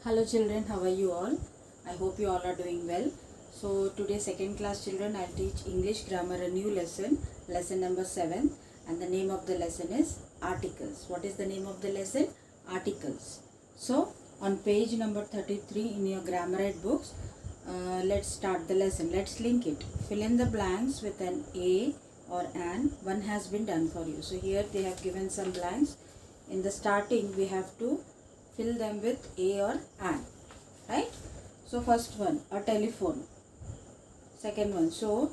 Hello children, how are you all? I hope you all are doing well. So today second class children, I'll teach English grammar, a new lesson, lesson number 7, and the name of the lesson is articles. What is the name of the lesson? Articles. So on page number 33 in your Grammarite books, let's start the lesson. Let's link it. Fill in the blanks with an A or an. One has been done for you. So here they have given some blanks. In the starting we have to fill them with A or an, right? So first one, a telephone. Second one, so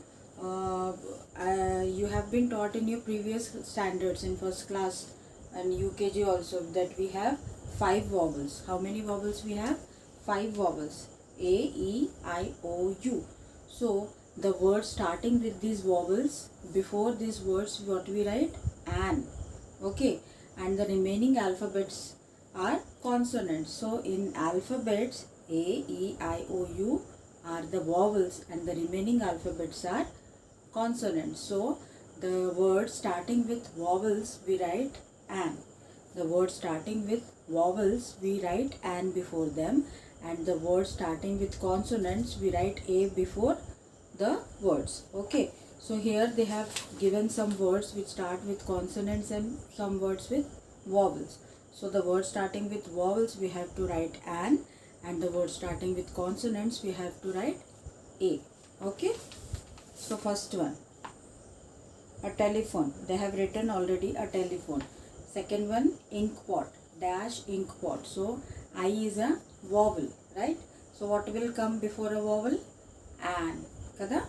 you have been taught in your previous standards in first class and UKG also that we have 5 vowels. How many vowels we have? 5 vowels. A, E, I, O, U. So the word starting with these vowels, before these words what we write? An. Okay, and the remaining alphabets are consonants. So in alphabets A, E, I, O, U are the vowels and the remaining alphabets are consonants. So the word starting with vowels we write an. The word starting with vowels we write an before them, and the word starting with consonants we write A before the words. Okay, so here they have given some words which start with consonants and some words with vowels. So the word starting with vowels we have to write an, and the word starting with consonants we have to write A. Okay, so first one, a telephone. They have written already a telephone. Second one, ink pot, dash ink pot. So I is a vowel, right? So what will come before a vowel? An, kada?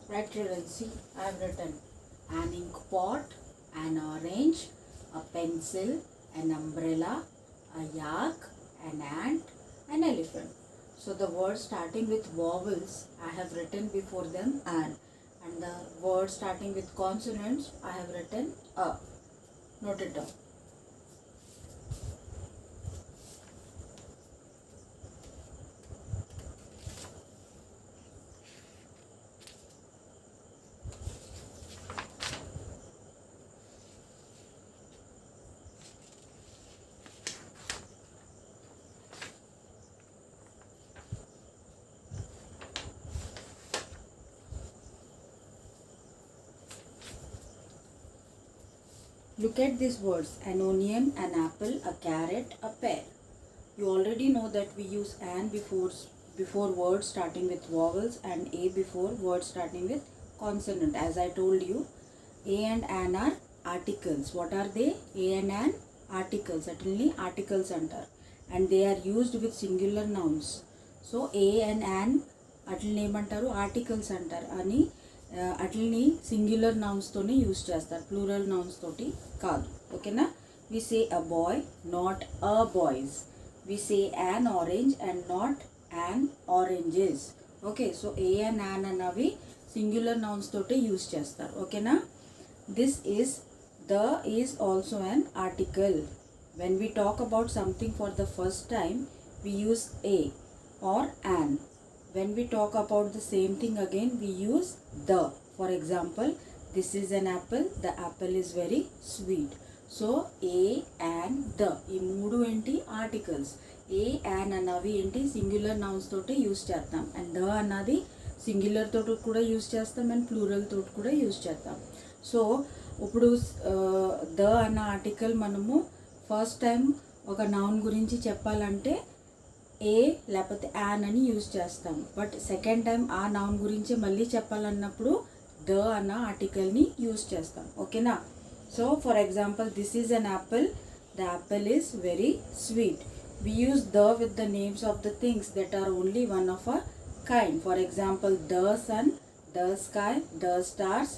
Right children, see, I have written an ink pot, an orange, a pencil, an umbrella, a yak, an ant, an elephant. So the words starting with vowels I have written before them an, and the words starting with consonants I have written a. Note it down. Look at these words: an onion, an apple, a carrot, a pear. You already know that we use an before words starting with vowels and a before words starting with consonant. As I told you, a and an are articles. What are they? A and an articles. Certainly articles under, and they are used with singular nouns. So a and an అట్లని ఏమంటారు? Articles అంటారు అని అట్లని singular nouns తోనే use చేస్తారు, plural nouns తోటి కాదు. ఓకేనా? We say a boy, not a boys. We say an orange and not an oranges. Okay, so a and an అన్నవి సింగులర్ నౌన్స్ తోటే యూజ్ చేస్తారు. ఓకేనా? This is the is also an article. When we talk about something for the first time, we use a or an. When we talk about the same thing again, we use the. For example, this is an apple, the apple is very sweet. So a and the ఈ మూడు ఏంటి? Articles. A and అన్నవి ఏంటి? Singular nouns తోటి use చేస్తాం, and the అన్నది singular తోటి కూడా యూజ్ చేస్తాం అండ్ ప్లూరల్ తోటి కూడా యూజ్ చేస్తాం. సో ఇప్పుడు ద అన్న ఆర్టికల్ మనము ఫస్ట్ టైం ఒక నౌన్ గురించి చెప్పాలంటే ఏ లేకపోతే యాన్ అని యూజ్ చేస్తాం. బట్ సెకండ్ టైం ఆ నౌన్ గురించి మళ్ళీ చెప్పాలన్నప్పుడు ద అన్న ఆర్టికల్ని యూజ్ చేస్తాం. ఓకేనా? So for example, this is an apple. The apple is very sweet. We use the with the names of the things that are only one of a kind. For example, the sun, the sky, the stars,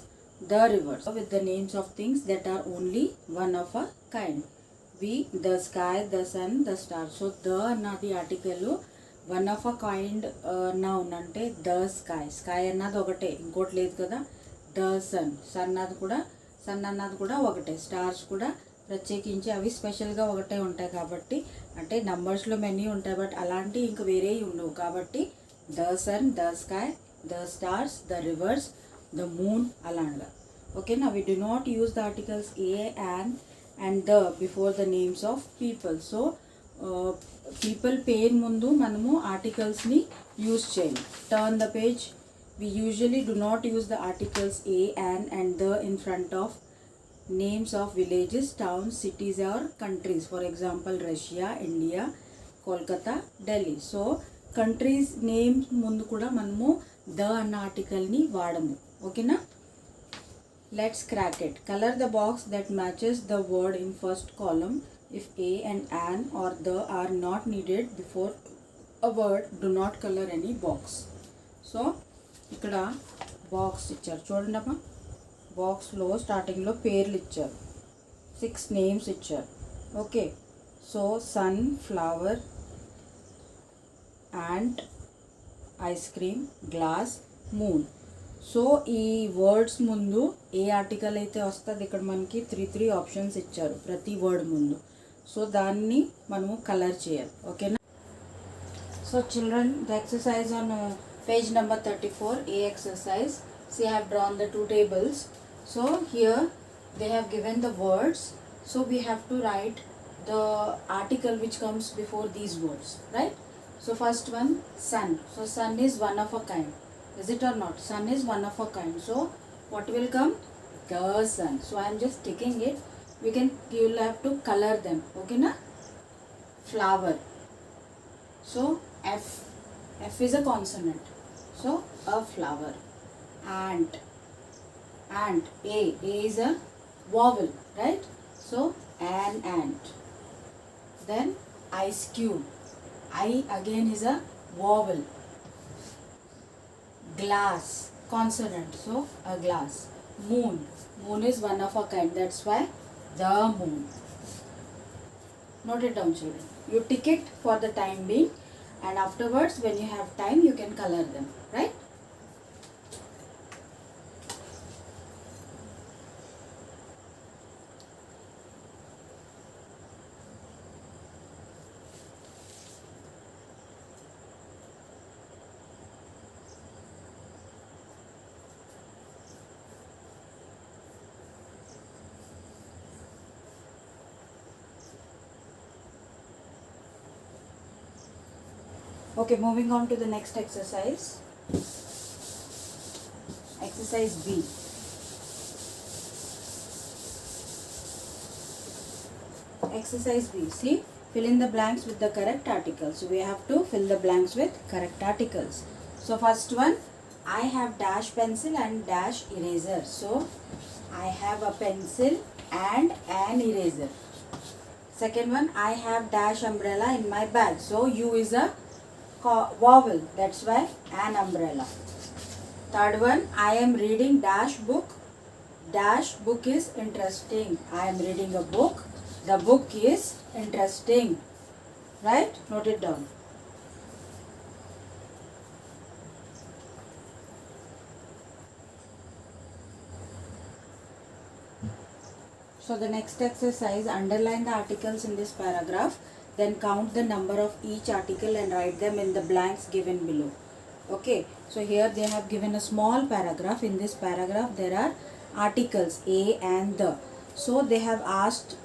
the rivers. With the names of things that are only one of a kind. We, the sky, the sun, the stars. So the అన్నది article one of a kind noun అంటే the sky. Sky అన్నది ఒకటే, ఇంకోటి లేదు కదా. The sun, sun అన్నది కూడా ఒకటే. స్టార్స్ కూడా ప్రత్యేకించి అవి స్పెషల్గా ఒకటే ఉంటాయి కాబట్టి, అంటే నంబర్స్లో మెనీ ఉంటాయి బట్ అలాంటి ఇంక వేరే ఉండవు కాబట్టి the sun, the sky, the stars, the rivers, the moon అలాగా. ఓకేనా? We do not use the articles a and the before the names of people. So people పేరు ముందు మనము ఆర్టికల్స్ని యూజ్ చేయాలి. Turn the page. We usually do not use the articles a and the in front of names of villages, towns, cities or countries. For example, Russia, India, Kolkata, Delhi. So countries names ముందు కూడా మనము the అన్న ఆర్టికల్ని వాడము. ఓకేనా? Let's crack it. Colour the box that matches the word in first column. If a and an or the are not needed before a word, do not colour any box. So ఇక్కడ box ఇచ్చారు చూడండి అమ్మా. బాక్స్లో స్టార్టింగ్లో పేర్లు ఇచ్చారు, 6 నేమ్స్ ఇచ్చారు. Okay, so sun, flower, ant, ice cream, glass, moon. So ఈ వర్డ్స్ ముందు ఏ ఆర్టికల్ అయితే వస్తుంది, ఇక్కడ మనకి త్రీ ఆప్షన్స్ ఇచ్చారు ప్రతి వర్డ్ ముందు. సో దాన్ని మనము కలర్ చేయాలి. ఓకేనా? So children, the exercise on page number 34, A exercise. See, I have drawn the 2 tables. So here they have given the words. So we have to write the article which comes before these words, right? So first one, sun. So sun is one of a kind. Is it or not? Sun is one of a kind. So what will come? The sun. So I am just taking it. You will have to color them. Okay na? Flower. So F is a consonant. So a flower. Ant. A is a vowel, right? So an ant. Then ice cube. I again is a vowel. Glass, consonant, so a glass. Moon is one of a kind, that's why the moon. Note it down, children. You tick it for the time being, and afterwards when you have time you can color them, right? Okay, moving on to the next exercise. Exercise B. Exercise B. See, fill in the blanks with the correct articles. So we have to fill the blanks with correct articles. So first one, I have dash pencil and dash eraser. So I have a pencil and an eraser. Second one, I have dash umbrella in my bag. So U is a vowel, that's why an umbrella. Third one, I am reading dash book. Dash book is interesting. I am reading a book. The book is interesting, right? Note it down. So the next exercise, underline the articles in this paragraph, then count the number of each article and write them in the blanks given below. Okay, so here they have given a small paragraph. In this paragraph there are articles A and the. So they have asked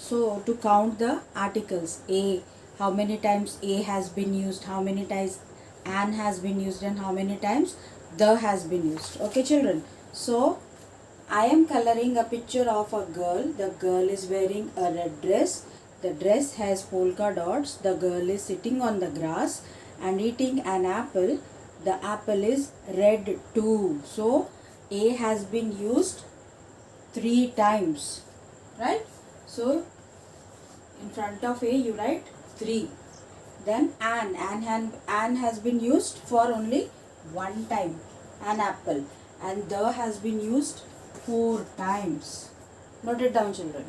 to count the articles. A, how many times A has been used, how many times an has been used, and how many times the has been used. Okay children, so I am coloring a picture of a girl. The girl is wearing a red dress. The dress has polka dots. The girl is sitting on the grass and eating an apple. The apple is red too. So A has been used 3 times, right? So in front of A you write 3. Then an has been used for only 1 time, an apple, and the has been used 4 times. Note it down children.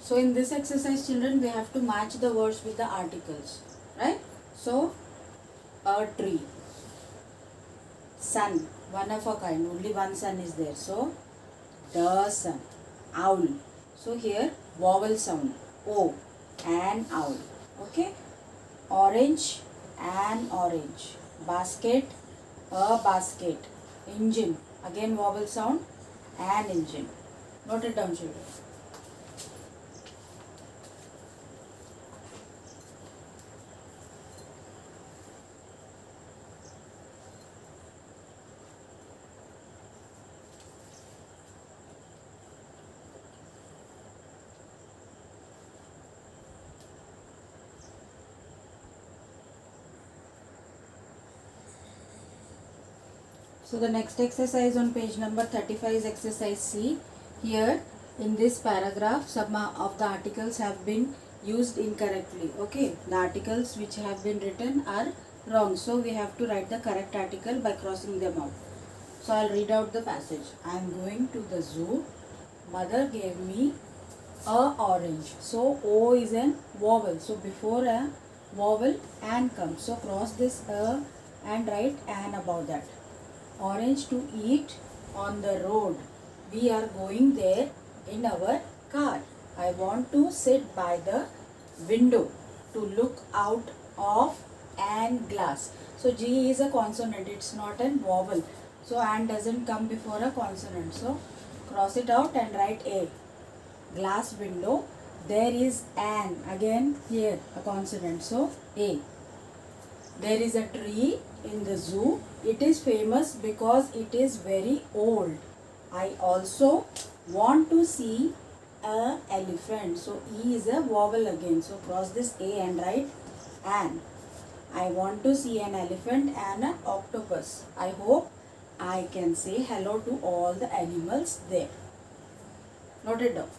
So in this exercise children, we have to match the words with the articles, right? So a tree, sun, one of a kind, only one sun is there. So the sun, owl. So here vowel sound, O, an owl. Okay. Orange, an orange. Basket, a basket. Engine, again vowel sound, an engine. Note it down children. So the next exercise on page number 35 is exercise C. Here in this paragraph some of the articles have been used incorrectly. Okay, the articles which have been written are wrong. So we have to write the correct article by crossing them out. So I'll read out the passage. I am going to the zoo. Mother gave me a orange. So O is an vowel. So before a vowel an comes. So cross this a and write an above that. Orange to eat on the road. We are going there in our car. I want to sit by the window to look out of an glass. So G is a consonant. It's not an vowel. So an doesn't come before a consonant. So cross it out and write A. Glass window. There is an. Again here a consonant. So A. There is a tree in the zoo. It is famous because it is very old. I also want to see a elephant. So E is a vowel again. So cross this A and write an. I want to see an elephant and an octopus. I hope I can say hello to all the animals there. Note it down.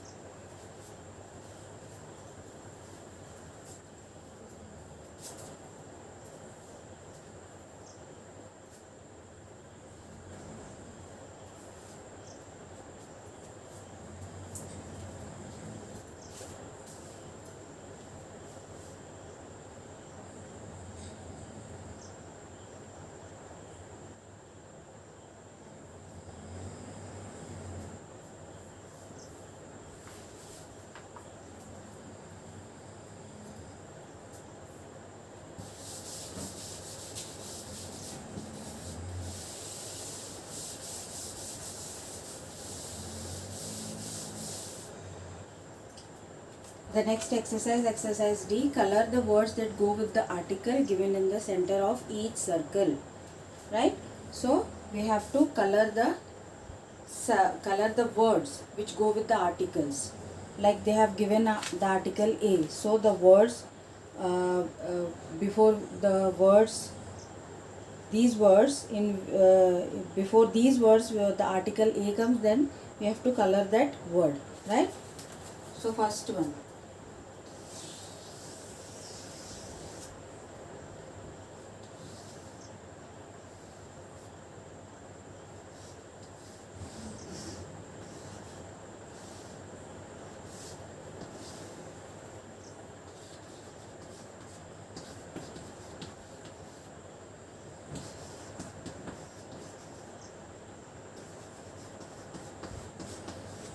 The next exercise, exercise D, color the words that go with the article given in the center of each circle. Right? So we have to color the words which go with the articles. Like they have given the article A. So the words before the words these words in before these words where the article A comes, then we have to color that word, right? So first one.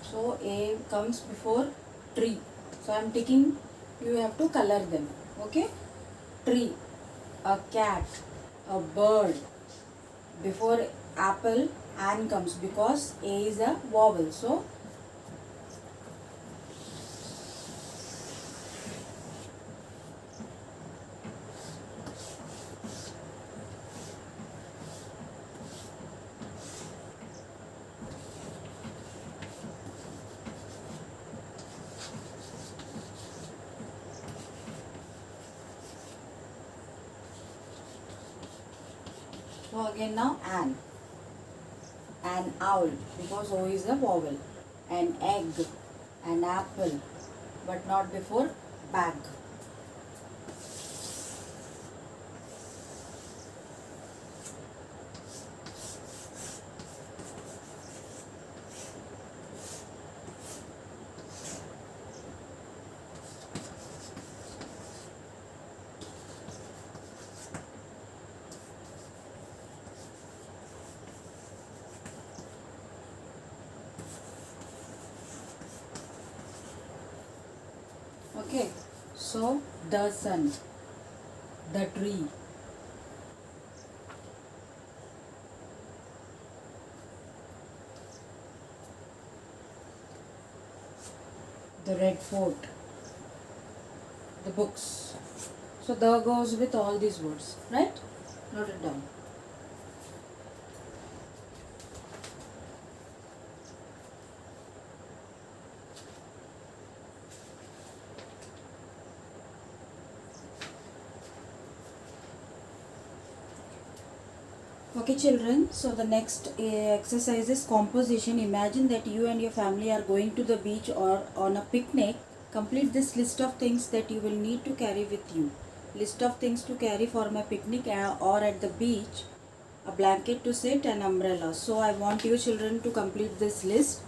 So A comes before tree. So I am ticking, you have to color them. Okay? Tree, a cat, a bird. Before apple, an comes because A is a vowel. So again now an owl because O is a vowel, an egg, an apple, but not before bag. Okay, so the sun, the tree, the red fort, the books. So the goes with all these words, right? Note it down. Okay children, so the next exercise is composition. Imagine that you and your family are going to the beach or on a picnic. Complete this list of things that you will need to carry with you. List of things to carry for my picnic or at the beach. A blanket to sit, an umbrella. So I want you children to complete this list.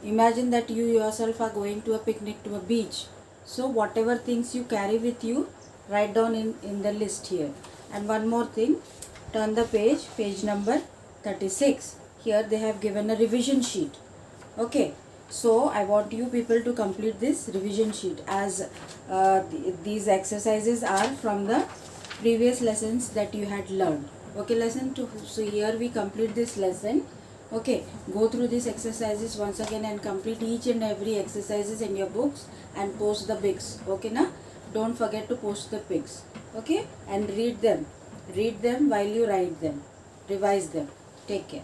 Imagine that you yourself are going to a picnic to a beach. So whatever things you carry with you, write down in the list here. And one more thing, turn the page number 36. Here they have given a revision sheet. Okay, so I want you people to complete this revision sheet as these exercises are from the previous lessons that you had learned. Okay, lesson 2. So here we complete this lesson. Okay, go through these exercises once again and complete each and every exercises in your books and post the pics. Okay, na? Don't forget to post the pics. Okay, and read them while you write them. Revise them. Take care.